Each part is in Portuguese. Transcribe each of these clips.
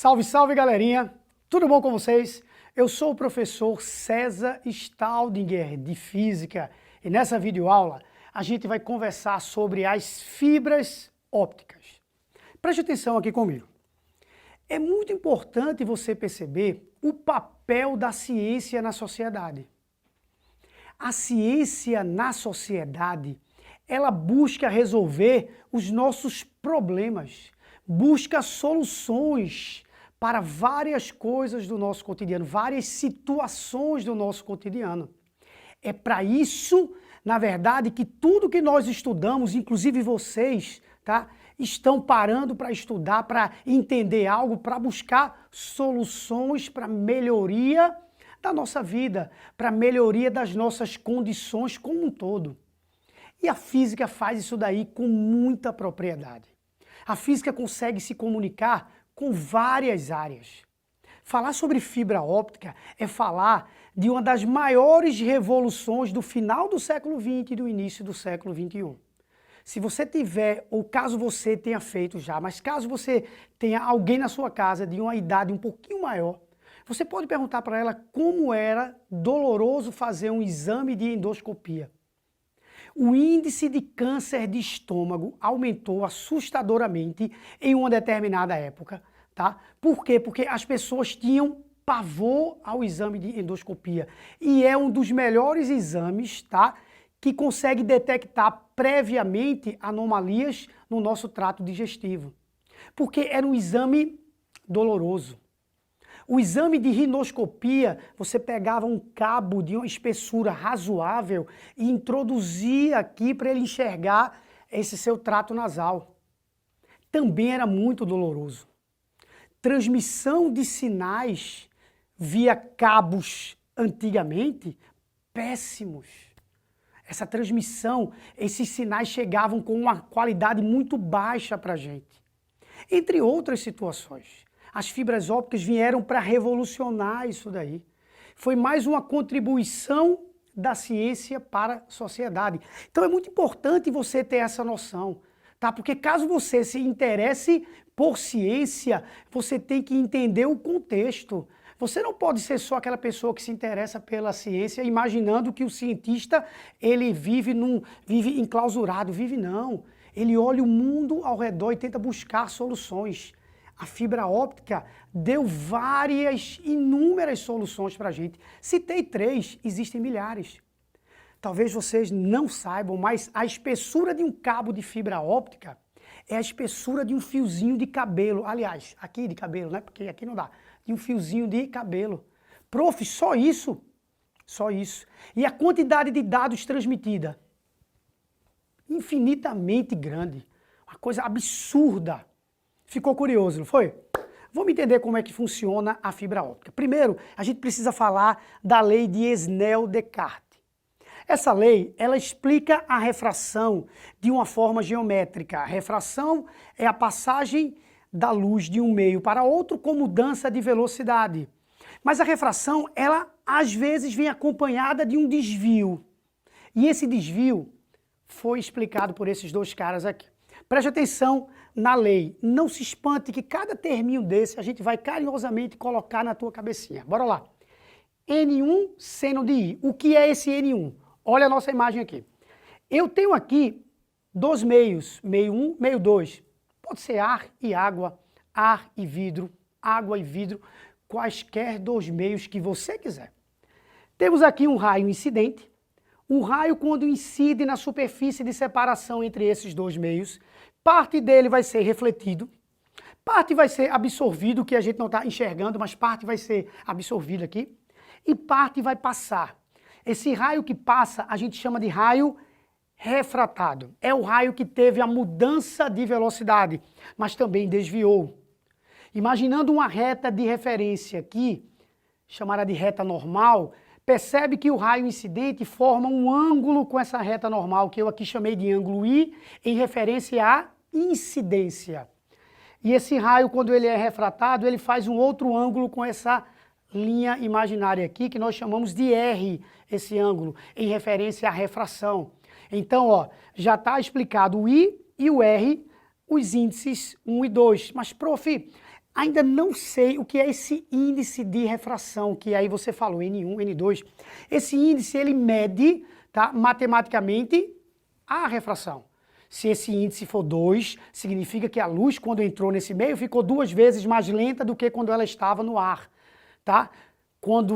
Salve, salve, galerinha! Tudo bom com vocês? Eu sou o professor César Staudinger, de Física, e nessa videoaula a gente vai conversar sobre as fibras ópticas. Preste atenção aqui comigo. É muito importante você perceber o papel da ciência na sociedade. A ciência na sociedade, ela busca resolver os nossos problemas, busca soluções para várias coisas do nosso cotidiano, várias situações do nosso cotidiano. É para isso, na verdade, que tudo que nós estudamos, inclusive vocês, tá, estão parando para estudar, para entender algo, para buscar soluções para melhoria da nossa vida, para melhoria das nossas condições como um todo. E a física faz isso daí com muita propriedade. A física consegue se comunicar com várias áreas. Falar sobre fibra óptica é falar de uma das maiores revoluções do final do século XX e do início do século XXI. Se você tiver, ou caso você tenha feito já, mas caso você tenha alguém na sua casa de uma idade um pouquinho maior, você pode perguntar para ela como era doloroso fazer um exame de endoscopia. O índice de câncer de estômago aumentou assustadoramente em uma determinada época, tá? Por quê? Porque as pessoas tinham pavor ao exame de endoscopia. E é um dos melhores exames, tá? Que consegue detectar previamente anomalias no nosso trato digestivo. Porque era um exame doloroso. O exame de rinoscopia, você pegava um cabo de uma espessura razoável e introduzia aqui para ele enxergar esse seu trato nasal. Também era muito doloroso. Transmissão de sinais via cabos antigamente, péssimos. Essa transmissão, esses sinais chegavam com uma qualidade muito baixa para a gente. Entre outras situações. As fibras ópticas vieram para revolucionar isso daí. Foi mais uma contribuição da ciência para a sociedade. Então é muito importante você ter essa noção, tá? Porque caso você se interesse por ciência, você tem que entender o contexto. Você não pode ser só aquela pessoa que se interessa pela ciência imaginando que o cientista ele vive enclausurado, não. Ele olha o mundo ao redor e tenta buscar soluções. A fibra óptica deu inúmeras soluções para a gente. Citei 3, existem milhares. Talvez vocês não saibam, mas a espessura de um cabo de fibra óptica é a espessura de um fiozinho de cabelo. Aliás, aqui de cabelo, né? Porque aqui não dá. De um fiozinho de cabelo. Prof, só isso? Só isso. E a quantidade de dados transmitida? Infinitamente grande. Uma coisa absurda. Ficou curioso, não foi? Vamos entender como é que funciona a fibra óptica. Primeiro, a gente precisa falar da lei de Snell-Descartes. Essa lei, ela explica a refração de uma forma geométrica. A refração é a passagem da luz de um meio para outro com mudança de velocidade. Mas a refração, ela às vezes vem acompanhada de um desvio. E esse desvio foi explicado por esses 2 caras aqui. Preste atenção na lei. Não se espante que cada terminho desse a gente vai carinhosamente colocar na tua cabecinha. Bora lá. N1 seno de I. O que é esse N1? Olha a nossa imagem aqui. Eu tenho aqui 2 meios. Meio 1, meio 2. Pode ser ar e água, ar e vidro, água e vidro, quaisquer 2 meios que você quiser. Temos aqui um raio incidente. Um raio, quando incide na superfície de separação entre esses 2 meios, parte dele vai ser refletido, parte vai ser absorvido, que a gente não está enxergando, mas parte vai ser absorvida aqui, e parte vai passar. Esse raio que passa, a gente chama de raio refratado. É o raio que teve a mudança de velocidade, mas também desviou. Imaginando uma reta de referência aqui, chamada de reta normal, percebe que o raio incidente forma um ângulo com essa reta normal, que eu aqui chamei de ângulo I, em referência à incidência. E esse raio, quando ele é refratado, ele faz um outro ângulo com essa linha imaginária aqui, que nós chamamos de R, esse ângulo, em referência à refração. Então, ó, já está explicado o I e o R, os índices 1 e 2. Mas, prof, ainda não sei o que é esse índice de refração, que aí você falou, N1, N2. Esse índice, ele mede, tá, matematicamente a refração. Se esse índice for 2, significa que a luz, quando entrou nesse meio, ficou 2 vezes mais lenta do que quando ela estava no ar, tá?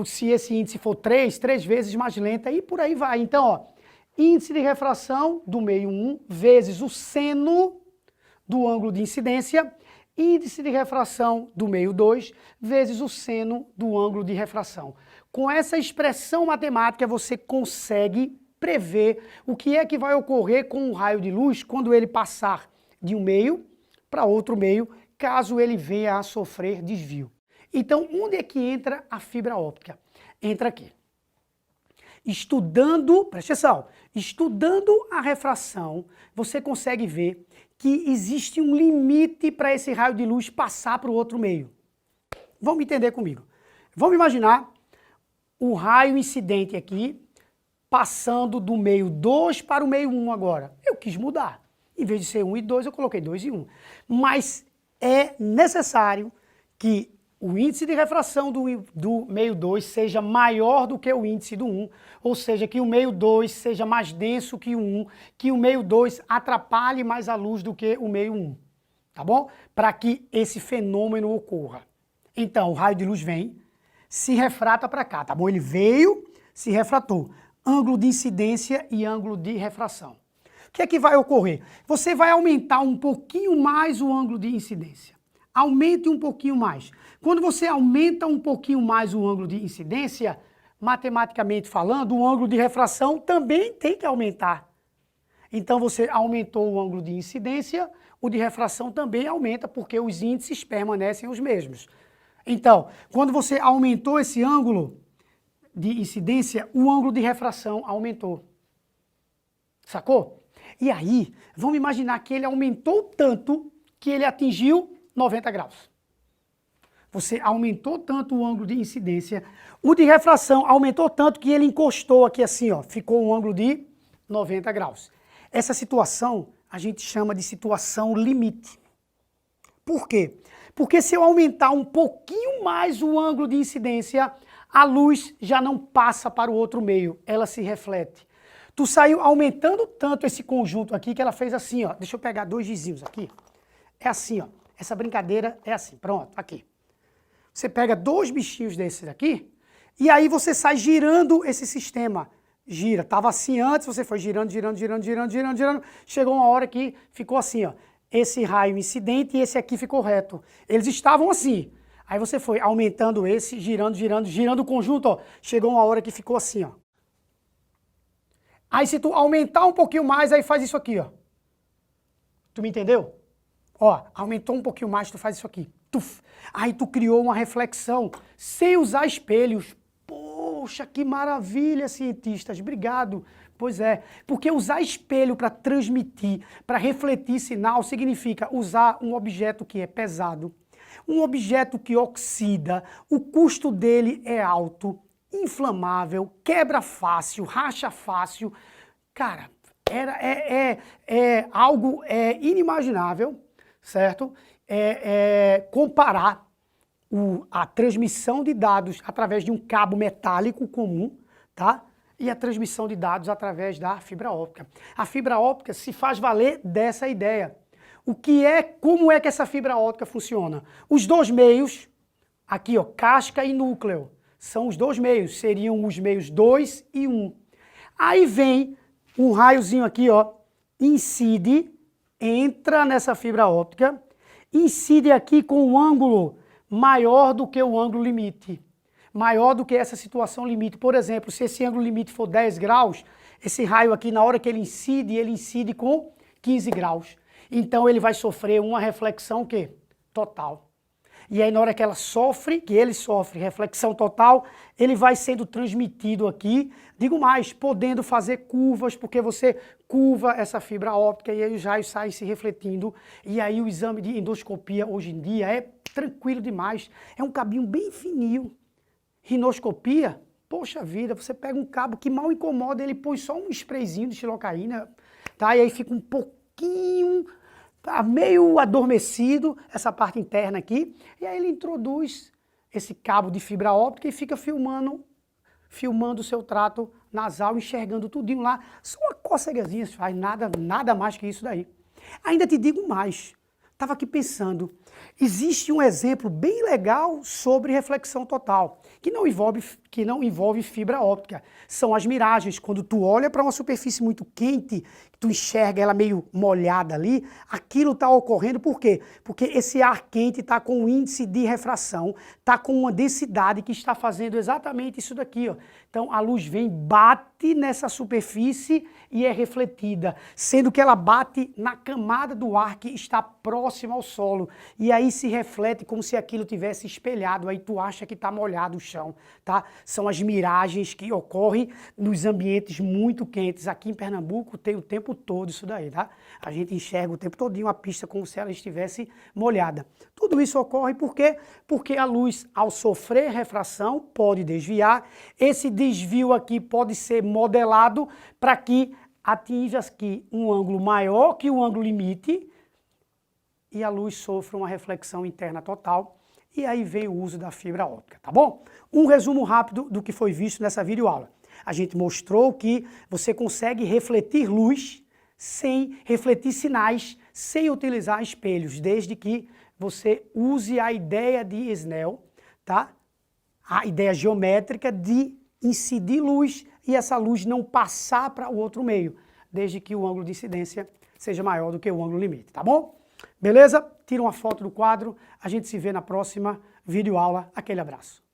Se esse índice for 3, 3 vezes mais lenta e por aí vai. Então, ó, índice de refração do meio 1 vezes o seno do ângulo de incidência, índice de refração do meio 2 vezes o seno do ângulo de refração. Com essa expressão matemática, você consegue prever o que é que vai ocorrer com um raio de luz quando ele passar de um meio para outro meio, caso ele venha a sofrer desvio. Então, onde é que entra a fibra óptica? Entra aqui. Estudando, presta atenção, estudando a refração, você consegue ver que existe um limite para esse raio de luz passar para o outro meio. Vamos entender comigo. Vamos imaginar o raio incidente aqui, passando do meio 2 para o meio 1 agora. Eu quis mudar. Em vez de ser 1 e 2, eu coloquei 2 e 1. Mas é necessário que o índice de refração do meio 2 seja maior do que o índice do 1, ou seja, que o meio 2 seja mais denso que o 1, que o meio 2 atrapalhe mais a luz do que o meio 1, tá bom? Para que esse fenômeno ocorra. Então, o raio de luz vem, se refrata para cá, tá bom? Ele veio, se refratou. Ângulo de incidência e ângulo de refração. O que é que vai ocorrer? Você vai aumentar um pouquinho mais o ângulo de incidência. Aumente um pouquinho mais. Quando você aumenta um pouquinho mais o ângulo de incidência, matematicamente falando, o ângulo de refração também tem que aumentar. Então você aumentou o ângulo de incidência, o de refração também aumenta, porque os índices permanecem os mesmos. Então, quando você aumentou esse ângulo de incidência, o ângulo de refração aumentou. Sacou? E aí, vamos imaginar que ele aumentou tanto que ele atingiu 90 graus. Você aumentou tanto o ângulo de incidência, o de refração aumentou tanto que ele encostou aqui assim, ó, ficou um ângulo de 90 graus. Essa situação a gente chama de situação limite. Por quê? Porque se eu aumentar um pouquinho mais o ângulo de incidência, a luz já não passa para o outro meio, ela se reflete. Tu saiu aumentando tanto esse conjunto aqui que ela fez assim, ó. Deixa eu pegar 2 gizinhos aqui. É assim, ó. Essa brincadeira é assim. Pronto, aqui. Você pega 2 bichinhos desses aqui e aí você sai girando esse sistema. Gira. Tava assim antes, você foi girando, girando, girando, girando, girando, girando. Chegou uma hora que ficou assim, ó. Esse raio incidente e esse aqui ficou reto. Eles estavam assim. Aí você foi aumentando esse, girando, girando, girando o conjunto, ó. Chegou uma hora que ficou assim, ó. Aí se tu aumentar um pouquinho mais, aí faz isso aqui, ó. Tu me entendeu? Ó, aumentou um pouquinho mais, tu faz isso aqui. Tuf. Aí tu criou uma reflexão sem usar espelhos. Poxa, que maravilha, cientistas. Obrigado. Pois é, porque usar espelho para transmitir, para refletir sinal, significa usar um objeto que é pesado, um objeto que oxida, o custo dele é alto, inflamável, quebra fácil, racha fácil. Cara, é algo inimaginável, certo? Comparar a transmissão de dados através de um cabo metálico comum, tá? E a transmissão de dados através da fibra óptica. A fibra óptica se faz valer dessa ideia. Como é que essa fibra óptica funciona? Os 2 meios, aqui ó, casca e núcleo, são os 2 meios, seriam os meios 2 e 1. Aí vem um raiozinho aqui, ó, incide, entra nessa fibra óptica, incide aqui com um ângulo maior do que o ângulo limite. Maior do que essa situação limite. Por exemplo, se esse ângulo limite for 10 graus, esse raio aqui, na hora que ele incide com 15 graus. Então ele vai sofrer uma reflexão o quê? Total. E aí na hora que ele sofre reflexão total, ele vai sendo transmitido aqui, digo mais, podendo fazer curvas, porque você curva essa fibra óptica e aí os raios saem se refletindo. E aí o exame de endoscopia hoje em dia é tranquilo demais. É um cabinho bem fininho. Rinoscopia, poxa vida, você pega um cabo que mal incomoda, ele põe só um sprayzinho de xilocaína, tá? E aí fica um pouquinho tá meio adormecido, essa parte interna aqui, e aí ele introduz esse cabo de fibra óptica e fica filmando o seu trato nasal, enxergando tudinho lá. Só uma cocegazinha, faz nada mais que isso daí. Ainda te digo mais, estava aqui pensando, existe um exemplo bem legal sobre reflexão total, que não envolve fibra óptica. São as miragens. Quando tu olha para uma superfície muito quente, tu enxerga ela meio molhada ali, aquilo está ocorrendo por quê? Porque esse ar quente está com um índice de refração, está com uma densidade que está fazendo exatamente isso daqui, ó. Então a luz vem, bate nessa superfície e é refletida, sendo que ela bate na camada do ar que está próxima ao solo. E aí se reflete como se aquilo tivesse espelhado, aí tu acha que está molhado o chão, tá? São as miragens que ocorrem nos ambientes muito quentes. Aqui em Pernambuco tem o tempo todo isso daí, tá? A gente enxerga o tempo todinho a pista como se ela estivesse molhada. Tudo isso ocorre por quê? Porque a luz, ao sofrer refração, pode desviar. Esse desvio aqui pode ser modelado para que atinja aqui um ângulo maior que o ângulo limite e a luz sofra uma reflexão interna total. E aí vem o uso da fibra óptica, tá bom? Um resumo rápido do que foi visto nessa videoaula. A gente mostrou que você consegue refletir luz sem refletir sinais, sem utilizar espelhos, desde que você use a ideia de Snell, tá? A ideia geométrica de incidir luz e essa luz não passar para o outro meio, desde que o ângulo de incidência seja maior do que o ângulo limite, tá bom? Beleza? Tira uma foto do quadro, a gente se vê na próxima videoaula. Aquele abraço.